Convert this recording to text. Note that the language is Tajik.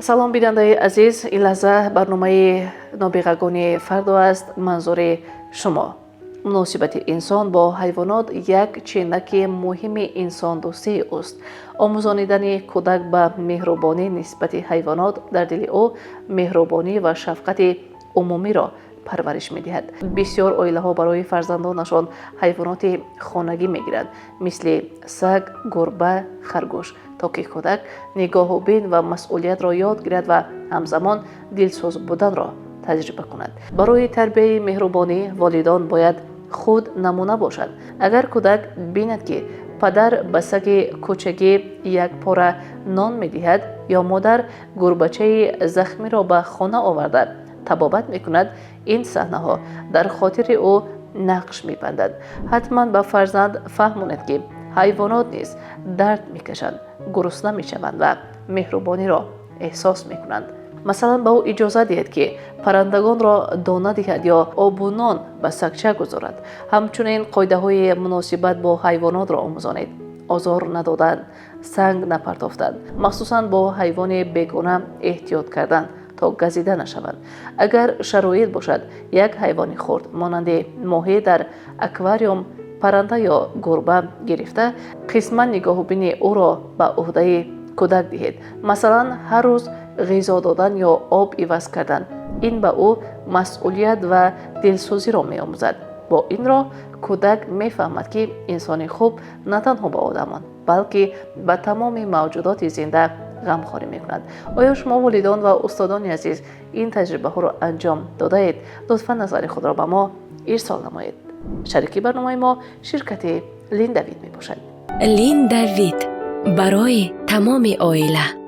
салом бинандаи азиз, ин лаҳза барномаи нобиғагони фарду аст. манзури шумо. муносибати инсон бо ҳайвонот як ченаки муҳими инсондӯстии уст. омӯзонидани кӯдак ба меҳрубонӣ нисбати ҳайвонот дар дили ӯ меҳрубонӣ ва шафқати умумиро парвариш медиҳад. бисёр оилаҳо барои фарзандонашон ҳайвоноти хонагӣ мегиранд, мисли саг, гурба, харгӯш, то ки кӯдак нигоҳубин ва масъулиятро ёд гирад ва ҳамзамон дилсӯз буданро таҷриба кунад. барои тарбияи меҳрубонӣ волидон бояд худ намуна бошад. агар кӯдак бинад ки падар ба саги кӯчагӣ як пора нон медиҳад ё модар гурбачаи захмиро ба хона оварда табобат мекунад, ин саҳнаҳо дар хотири ӯ нақш мебандад. ҳатман ба фарзанд фаҳмонед ки ҳайвонот низ дард мекашанд, гурусна мешаванд ва меҳрубониро эҳсос мекунанд. масалан ба ӯ иҷоза диҳед ки паррандагонро дона диҳад ё обу нон ба сагча гузорад. ҳамчунин қоидаҳои муносибат бо ҳайвонотро омӯзонед. озор надодан, санг напартофтан, махсусан бо ҳайвони бегона эҳтиёт кардан то газида нашаванд. агар шароит бошад, як ҳайвони хурд монанди моҳӣ дар аквариум, парранда ё гурба гирифта, қисман нигоҳубини ӯро ба уҳдаи кӯдак диҳед. масалан ҳар рӯз ғизо додан ё об иваз кардан. ин ба ӯ масъулият ва дилсӯзиро меомӯзад. бо ин роҳ кӯдак мефаҳмад ки инсони хуб на танҳо ба одамон, балки ба тамоми мавҷудоти зинда ғамхорӣ мекунад. оё шумо волидон ва устодони азиз ин таҷрибаҳоро анҷом додаед? лутфан назари худро ба мо ирсол намоед. шарики барномаи мо ширкати Линдавид мебошад. Линдавид барои тамоми оила.